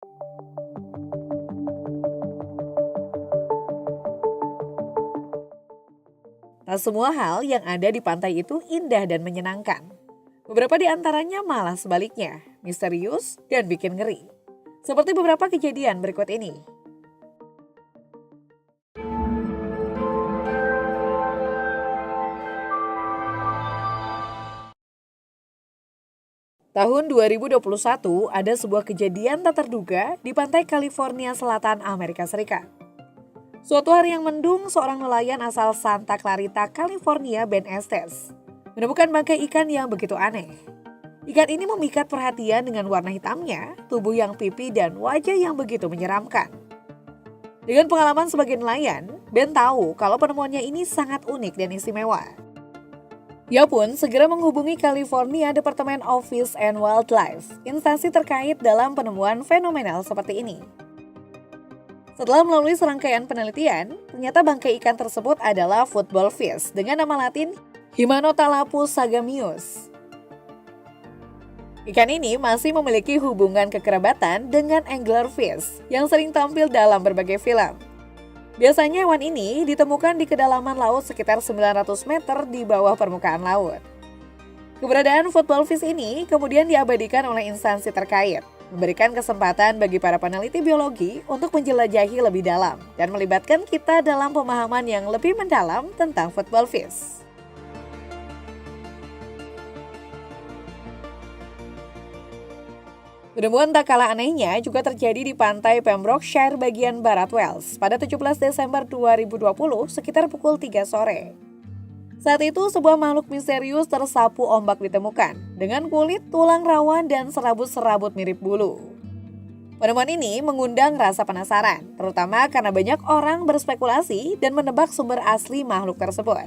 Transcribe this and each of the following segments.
Tak semua hal yang ada di pantai itu indah dan menyenangkan. Beberapa di antaranya malah sebaliknya, misterius dan bikin ngeri. Seperti beberapa kejadian berikut ini. Tahun 2021 ada sebuah kejadian tak terduga di pantai California Selatan, Amerika Serikat. Suatu hari yang mendung, seorang nelayan asal Santa Clarita, California, Ben Estes, menemukan bangkai ikan yang begitu aneh. Ikan ini memikat perhatian dengan warna hitamnya, tubuh yang pipi, dan wajah yang begitu menyeramkan. Dengan pengalaman sebagai nelayan, Ben tahu kalau penemuannya ini sangat unik dan istimewa. Dia pun segera menghubungi California Department of Fish and Wildlife, instansi terkait dalam penemuan fenomenal seperti ini. Setelah melalui serangkaian penelitian, ternyata bangkai ikan tersebut adalah football fish dengan nama latin Hymenopithecus sagamius. Ikan ini masih memiliki hubungan kekerabatan dengan anglerfish yang sering tampil dalam berbagai film. Biasanya hewan ini ditemukan di kedalaman laut sekitar 900 meter di bawah permukaan laut. Keberadaan football fish ini kemudian diabadikan oleh instansi terkait, memberikan kesempatan bagi para peneliti biologi untuk menjelajahi lebih dalam dan melibatkan kita dalam pemahaman yang lebih mendalam tentang football fish. Penemuan tak kalah anehnya juga terjadi di pantai Pembrokeshire bagian barat Wales pada 17 Desember 2020 sekitar pukul 3 sore. Saat itu sebuah makhluk misterius tersapu ombak ditemukan dengan kulit, tulang rawan, dan serabut-serabut mirip bulu. Penemuan ini mengundang rasa penasaran, terutama karena banyak orang berspekulasi dan menebak sumber asli makhluk tersebut.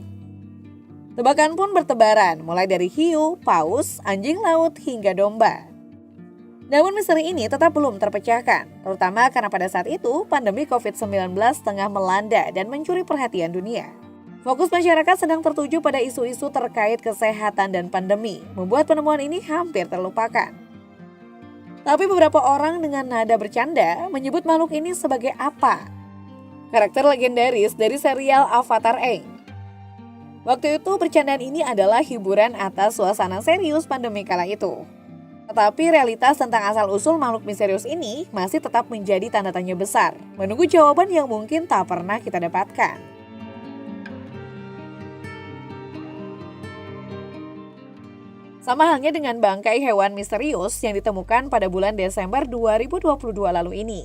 Tebakan pun bertebaran, mulai dari hiu, paus, anjing laut, hingga domba. Namun misteri ini tetap belum terpecahkan, terutama karena pada saat itu pandemi COVID-19 tengah melanda dan mencuri perhatian dunia. Fokus masyarakat sedang tertuju pada isu-isu terkait kesehatan dan pandemi, membuat penemuan ini hampir terlupakan. Tapi beberapa orang dengan nada bercanda menyebut makhluk ini sebagai apa? Karakter legendaris dari serial Avatar Aang. Waktu itu bercandaan ini adalah hiburan atas suasana serius pandemi kala itu. Tetapi realitas tentang asal-usul makhluk misterius ini masih tetap menjadi tanda tanya besar, menunggu jawaban yang mungkin tak pernah kita dapatkan. Sama halnya dengan bangkai hewan misterius yang ditemukan pada bulan Desember 2022 lalu ini.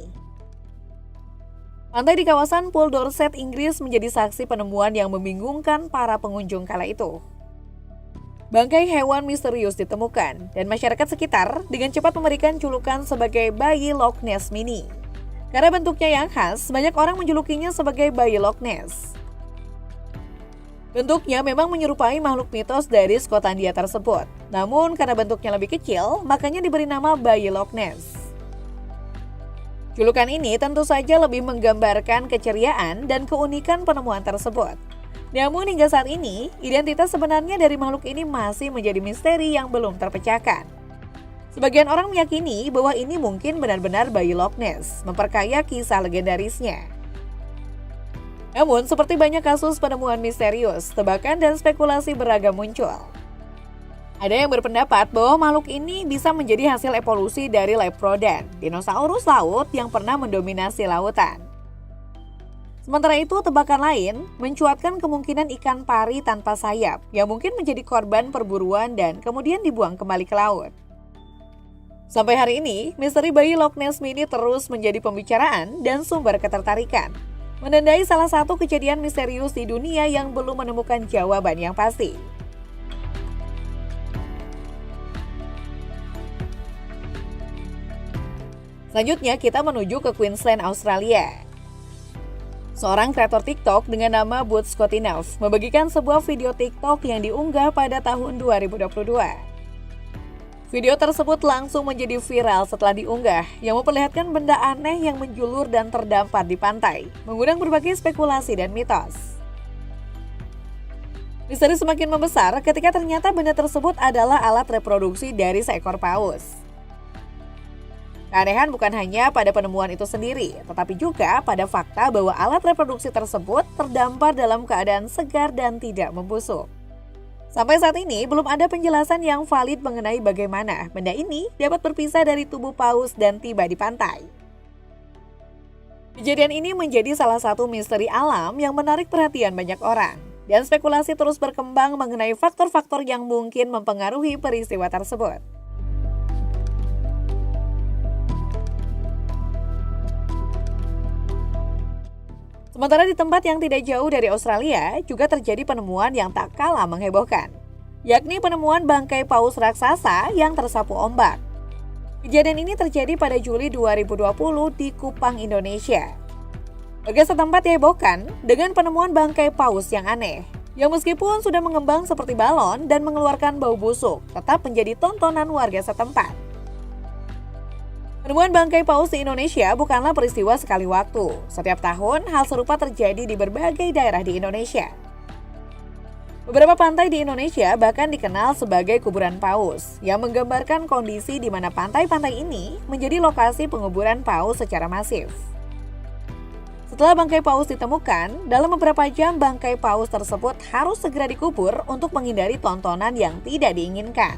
Pantai di kawasan Poole Dorset, Inggris menjadi saksi penemuan yang membingungkan para pengunjung kala itu. Bangkai hewan misterius ditemukan dan masyarakat sekitar dengan cepat memberikan julukan sebagai bayi Loch Ness Mini. Karena bentuknya yang khas, banyak orang menjulukinya sebagai bayi Loch Ness. Bentuknya memang menyerupai makhluk mitos dari Skotlandia tersebut. Namun karena bentuknya lebih kecil, makanya diberi nama bayi Loch Ness. Julukan ini tentu saja lebih menggambarkan keceriaan dan keunikan penemuan tersebut. Namun hingga saat ini, identitas sebenarnya dari makhluk ini masih menjadi misteri yang belum terpecahkan. Sebagian orang meyakini bahwa ini mungkin benar-benar bayi Loch Ness, memperkaya kisah legendarisnya. Namun, seperti banyak kasus penemuan misterius, tebakan dan spekulasi beragam muncul. Ada yang berpendapat bahwa makhluk ini bisa menjadi hasil evolusi dari Leprodon, dinosaurus laut yang pernah mendominasi lautan. Sementara itu, tebakan lain mencuatkan kemungkinan ikan pari tanpa sayap yang mungkin menjadi korban perburuan dan kemudian dibuang kembali ke laut. Sampai hari ini, misteri bayi Loch Ness Mini terus menjadi pembicaraan dan sumber ketertarikan, menandai salah satu kejadian misterius di dunia yang belum menemukan jawaban yang pasti. Selanjutnya, kita menuju ke Queensland, Australia. Seorang kreator TikTok dengan nama Boots Kotinov membagikan sebuah video TikTok yang diunggah pada tahun 2022. Video tersebut langsung menjadi viral setelah diunggah, yang memperlihatkan benda aneh yang menjulur dan terdampar di pantai, mengundang berbagai spekulasi dan mitos. Misteri semakin membesar ketika ternyata benda tersebut adalah alat reproduksi dari seekor paus. Keanehan bukan hanya pada penemuan itu sendiri, tetapi juga pada fakta bahwa alat reproduksi tersebut terdampar dalam keadaan segar dan tidak membusuk. Sampai saat ini, belum ada penjelasan yang valid mengenai bagaimana benda ini dapat berpisah dari tubuh paus dan tiba di pantai. Kejadian ini menjadi salah satu misteri alam yang menarik perhatian banyak orang, dan spekulasi terus berkembang mengenai faktor-faktor yang mungkin mempengaruhi peristiwa tersebut. Sementara di tempat yang tidak jauh dari Australia, juga terjadi penemuan yang tak kalah menghebohkan, yakni penemuan bangkai paus raksasa yang tersapu ombak. Kejadian ini terjadi pada Juli 2020 di Kupang, Indonesia. Warga setempat dihebohkan dengan penemuan bangkai paus yang aneh, yang meskipun sudah mengembang seperti balon dan mengeluarkan bau busuk, tetap menjadi tontonan warga setempat. Penemuan bangkai paus di Indonesia bukanlah peristiwa sekali waktu. Setiap tahun, hal serupa terjadi di berbagai daerah di Indonesia. Beberapa pantai di Indonesia bahkan dikenal sebagai kuburan paus, yang menggambarkan kondisi di mana pantai-pantai ini menjadi lokasi penguburan paus secara masif. Setelah bangkai paus ditemukan, dalam beberapa jam bangkai paus tersebut harus segera dikubur untuk menghindari tontonan yang tidak diinginkan.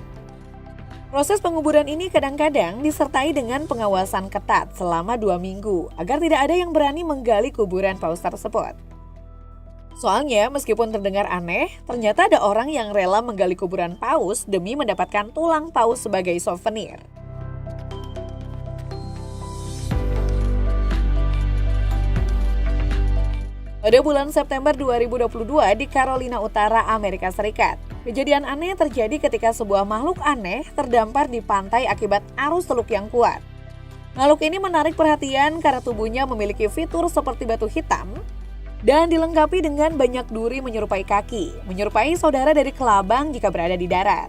Proses penguburan ini kadang-kadang disertai dengan pengawasan ketat selama 2 minggu agar tidak ada yang berani menggali kuburan paus tersebut. Soalnya meskipun terdengar aneh, ternyata ada orang yang rela menggali kuburan paus demi mendapatkan tulang paus sebagai souvenir. Pada bulan September 2022 di Carolina Utara, Amerika Serikat, kejadian aneh terjadi ketika sebuah makhluk aneh terdampar di pantai akibat arus teluk yang kuat. Makhluk ini menarik perhatian karena tubuhnya memiliki fitur seperti batu hitam dan dilengkapi dengan banyak duri menyerupai kaki, menyerupai saudara dari kelabang jika berada di darat.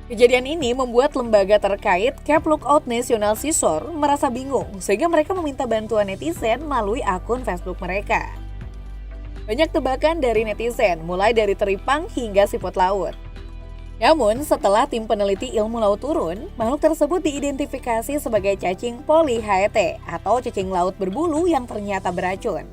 Kejadian ini membuat lembaga terkait Cape Lookout National Seashore merasa bingung sehingga mereka meminta bantuan netizen melalui akun Facebook mereka. Banyak tebakan dari netizen, mulai dari teripang hingga siput laut. Namun, setelah tim peneliti ilmu laut turun, makhluk tersebut diidentifikasi sebagai cacing polychaete atau cacing laut berbulu yang ternyata beracun.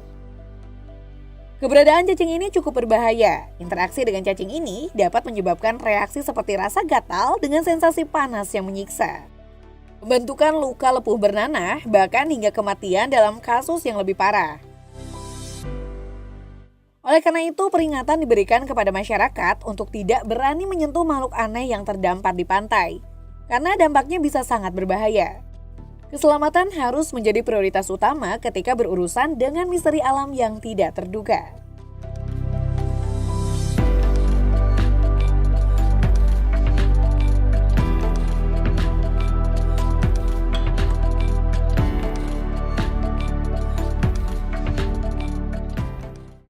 Keberadaan cacing ini cukup berbahaya. Interaksi dengan cacing ini dapat menyebabkan reaksi seperti rasa gatal dengan sensasi panas yang menyiksa. Pembentukan luka lepuh bernanah, bahkan hingga kematian dalam kasus yang lebih parah. Oleh karena itu, peringatan diberikan kepada masyarakat untuk tidak berani menyentuh makhluk aneh yang terdampar di pantai, karena dampaknya bisa sangat berbahaya. Keselamatan harus menjadi prioritas utama ketika berurusan dengan misteri alam yang tidak terduga.